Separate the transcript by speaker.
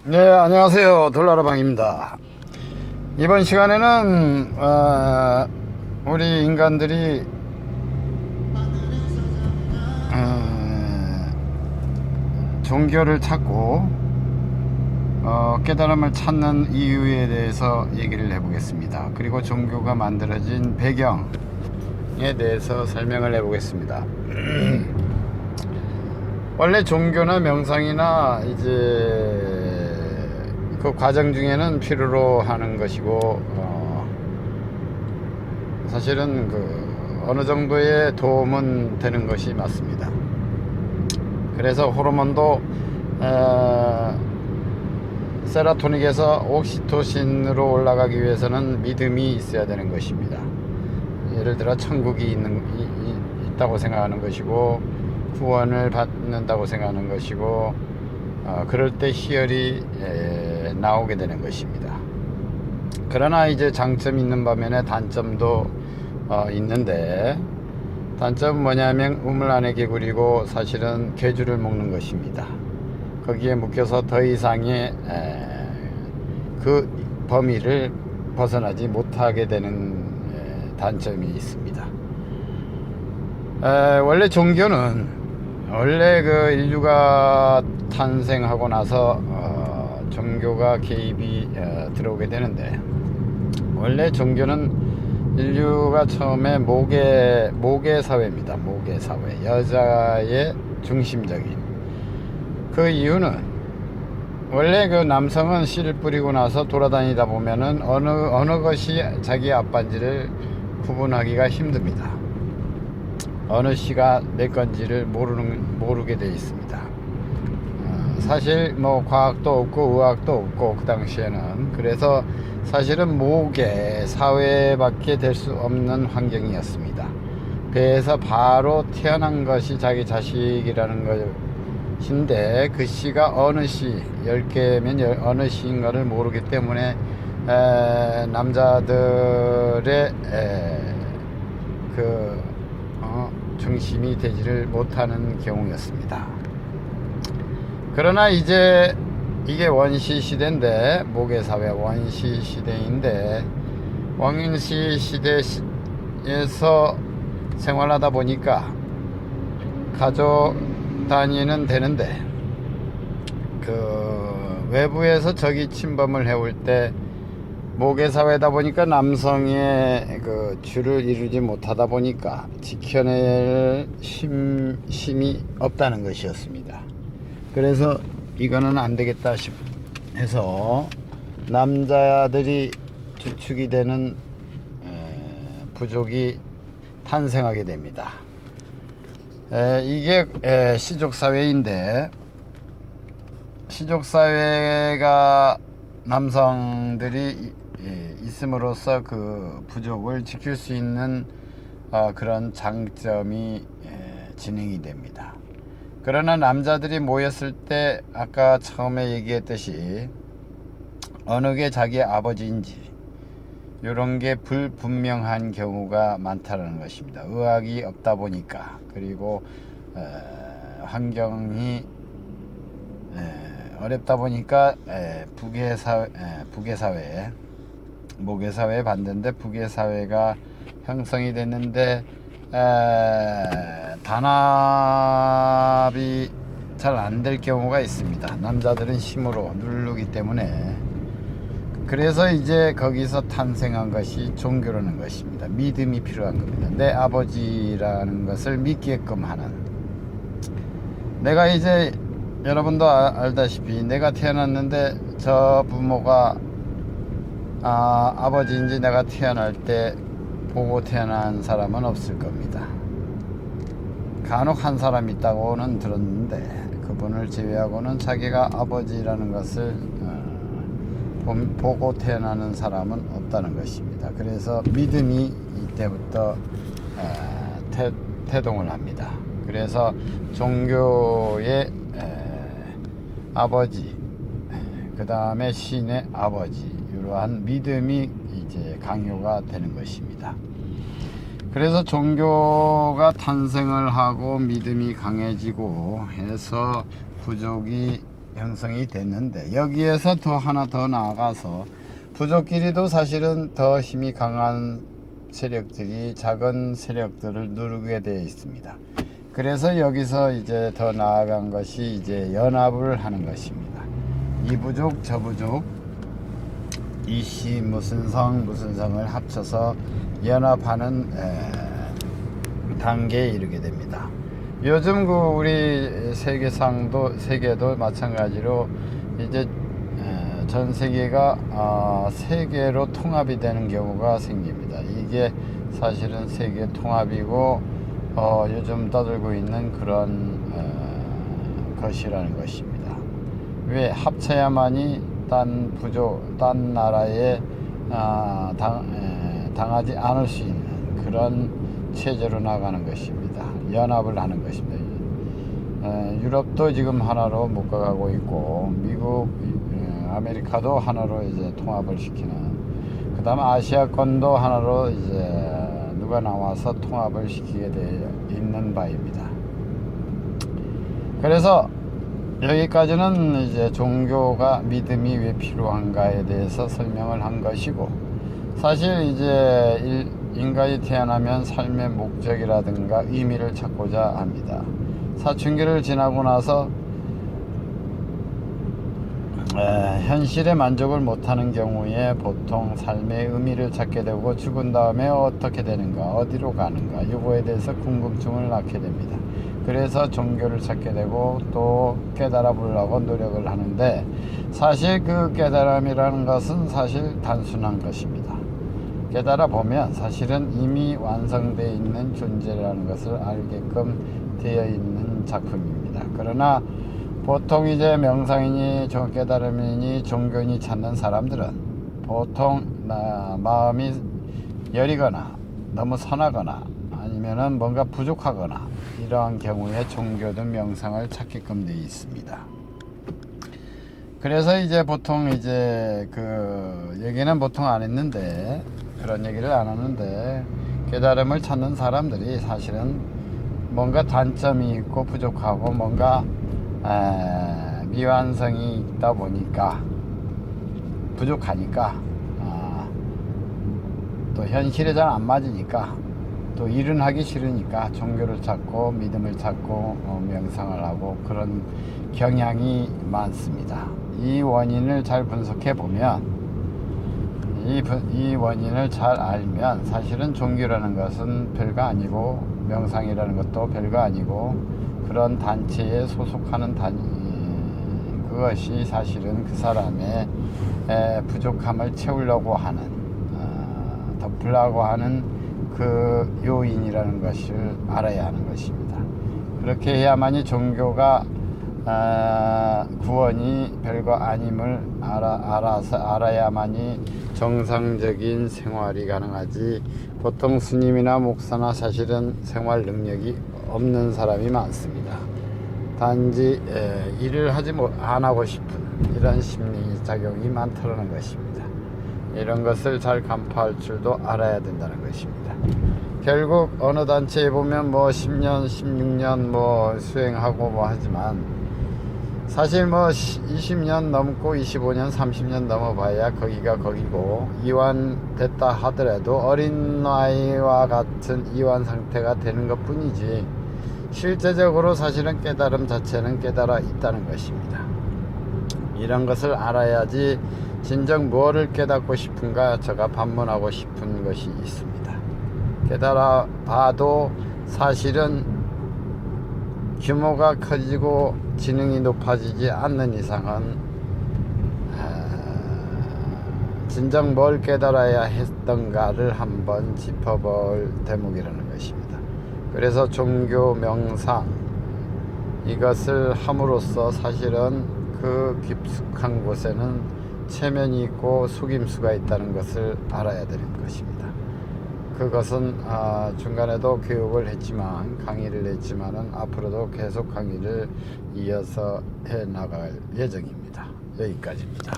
Speaker 1: 네, 안녕하세요. 돌나라방입니다. 이번 시간에는 우리 인간들이 종교를 찾고 깨달음을 찾는 이유에 대해서 얘기를 해보겠습니다. 그리고 종교가 만들어진 배경에 대해서 설명을 해보겠습니다. 원래 종교나 명상이나 이제 그 과정 중에는 필요로 하는 것이고 사실은 그 어느 정도의 도움은 되는 것이 맞습니다. 그래서 호르몬도 세로토닌에서 옥시토신으로 올라가기 위해서는 믿음이 있어야 되는 것입니다. 예를 들어 천국이 있다고 생각하는 것이고 구원을 받는다고 생각하는 것이고 그럴 때 희열이 나오게 되는 것입니다. 그러나 이제 장점이 있는 반면에 단점도 있는데, 단점은 뭐냐면 우물 안에 개구리고 사실은 개주를 먹는 것입니다. 거기에 묶여서 더 이상의 그 범위를 벗어나지 못하게 되는 단점이 있습니다. 원래 종교는 원래 그 인류가 탄생하고 나서 종교가 개입이 들어오게 되는데, 원래 종교는 인류가 처음에 모계 사회입니다. 모계 사회, 여자의 중심적인. 그 이유는 원래 그 남성은 씨를 뿌리고 나서 돌아다니다 보면은 어느 것이 자기 아빠인지를 구분하기가 힘듭니다. 어느 씨가 내 건지를 모르게 되어 있습니다. 사실 뭐 과학도 없고 의학도 없고 그 당시에는, 그래서 사실은 모계 사회밖에 될 수 없는 환경이었습니다. 배에서 바로 태어난 것이 자기 자식이라는 것인데, 그 씨가 어느 씨, 10개면 어느 씨인가를 모르기 때문에 남자들의 중심이 되지를 못하는 경우였습니다. 그러나 이제 이게 원시 시대인데, 모계사회 원시 시대인데, 원시 시대에서 생활하다 보니까 가족 단위는 되는데, 그 외부에서 적이 침범을 해올 때 모계사회다 보니까 남성의 그 주를 이루지 못하다 보니까 지켜낼 힘이 없다는 것이었습니다. 그래서 이거는 안 되겠다 해서 남자들이 주축이 되는 부족이 탄생하게 됩니다. 이게 시족사회인데, 시족사회가 남성들이 있음으로써 그 부족을 지킬 수 있는 그런 장점이 진행이 됩니다. 그러나 남자들이 모였을 때 아까 처음에 얘기했듯이 어느 게 자기 아버지인지 이런 게 불분명한 경우가 많다는 것입니다. 의학이 없다 보니까, 그리고 환경이 어렵다 보니까 북의사회, 모계사회에 반대인데 북의사회가 형성이 됐는데 단합이 잘 안 될 경우가 있습니다. 남자들은 힘으로 누르기 때문에. 그래서 이제 거기서 탄생한 것이 종교라는 것입니다. 믿음이 필요한 겁니다. 내 아버지라는 것을 믿게끔 하는. 내가 이제 여러분도 알다시피 내가 태어났는데 저 부모가 아버지인지 내가 태어날 때 보고 태어난 사람은 없을 겁니다. 간혹 한 사람 있다고는 들었는데, 그분을 제외하고는 자기가 아버지라는 것을 보고 태어나는 사람은 없다는 것입니다. 그래서 믿음이 이때부터 태동을 합니다. 그래서 종교의 아버지, 그 다음에 신의 아버지, 이러한 믿음이 이제 강요가 되는 것입니다. 그래서 종교가 탄생을 하고 믿음이 강해지고 해서 부족이 형성이 됐는데, 여기에서 더 하나 더 나아가서 부족끼리도 사실은 더 힘이 강한 세력들이 작은 세력들을 누르게 되어 있습니다. 그래서 여기서 이제 더 나아간 것이 이제 연합을 하는 것입니다. 이 부족 저 부족, 이씨 무슨 성을 합쳐서 연합하는 단계에 이르게 됩니다. 요즘 그 우리 세계도 마찬가지로 이제 전 세계가 세계로 통합이 되는 경우가 생깁니다. 이게 사실은 세계 통합이고 요즘 떠들고 있는 그런 것이라는 것입니다. 왜 합쳐야만이 딴 나라에 당하지 않을 수 있는 그런 체제로 나가는 것입니다. 연합을 하는 것입니다. 유럽도 지금 하나로 묶어가고 있고, 미국, 아메리카도 하나로 이제 통합을 시키는, 그 다음에 아시아권도 하나로 이제 누가 나와서 통합을 시키게 되어 있는 바입니다. 그래서 여기까지는 이제 종교가 믿음이 왜 필요한가에 대해서 설명을 한 것이고, 사실 이제 인간이 태어나면 삶의 목적이라든가 의미를 찾고자 합니다. 사춘기를 지나고 나서 현실에 만족을 못하는 경우에 보통 삶의 의미를 찾게 되고, 죽은 다음에 어떻게 되는가, 어디로 가는가, 이거에 대해서 궁금증을 낳게 됩니다. 그래서 종교를 찾게 되고 또 깨달아 보려고 노력을 하는데, 사실 그 깨달음이라는 것은 사실 단순한 것입니다. 깨달아 보면 사실은 이미 완성되어 있는 존재라는 것을 알게끔 되어 있는 작품입니다. 그러나 보통 이제 명상이니 깨달음이니 종교니 찾는 사람들은 보통 마음이 여리거나 너무 선하거나 아니면은 뭔가 부족하거나 이러한 경우에 종교든 명상을 찾게끔 되어 있습니다. 그래서 이제 보통 이제 그 얘기는 보통 안 했는데, 그런 얘기를 안 하는데, 깨달음을 찾는 사람들이 사실은 뭔가 단점이 있고 부족하고 뭔가 미완성이 있다 보니까, 부족하니까, 또 현실에 잘 안 맞으니까, 또 일은 하기 싫으니까 종교를 찾고 믿음을 찾고 명상을 하고 그런 경향이 많습니다. 이 원인을 잘 분석해 보면, 이 원인을 잘 알면 사실은 종교라는 것은 별거 아니고 명상이라는 것도 별거 아니고, 그런 단체에 소속하는 그것이 사실은 그 사람의 부족함을 채우려고 하는, 덮으려고 하는 그 요인이라는 것을 알아야 하는 것입니다. 그렇게 해야만이 종교가 구원이 별거 아님을 알아야만이 정상적인 생활이 가능하지, 보통 스님이나 목사나 사실은 생활 능력이 없는 사람이 많습니다. 단지 일을 안 하고 싶은 이런 심리작용이 많다는 것입니다. 이런 것을 잘 간파할 줄도 알아야 된다는 것입니다. 결국 어느 단체에 보면 뭐 10년, 16년 뭐 수행하고 뭐 하지만, 사실 뭐 20년 넘고 25년, 30년 넘어봐야 거기가 거기고, 이완됐다 하더라도 어린 아이와 같은 이완 상태가 되는 것 뿐이지, 실제적으로 사실은 깨달음 자체는 깨달아 있다는 것입니다. 이런 것을 알아야지 진정 무엇을 깨닫고 싶은가 제가 반문하고 싶은 것이 있습니다. 깨달아 봐도 사실은 규모가 커지고 지능이 높아지지 않는 이상은 진정 뭘 깨달아야 했던가를 한번 짚어볼 대목이라는 것입니다. 그래서 종교 명상 이것을 함으로써 사실은 그 깊숙한 곳에는 체면이 있고 속임수가 있다는 것을 알아야 되는 것입니다. 그것은 중간에도 교육을 했지만, 강의를 했지만은 앞으로도 계속 강의를 이어서 해 나갈 예정입니다. 여기까지입니다.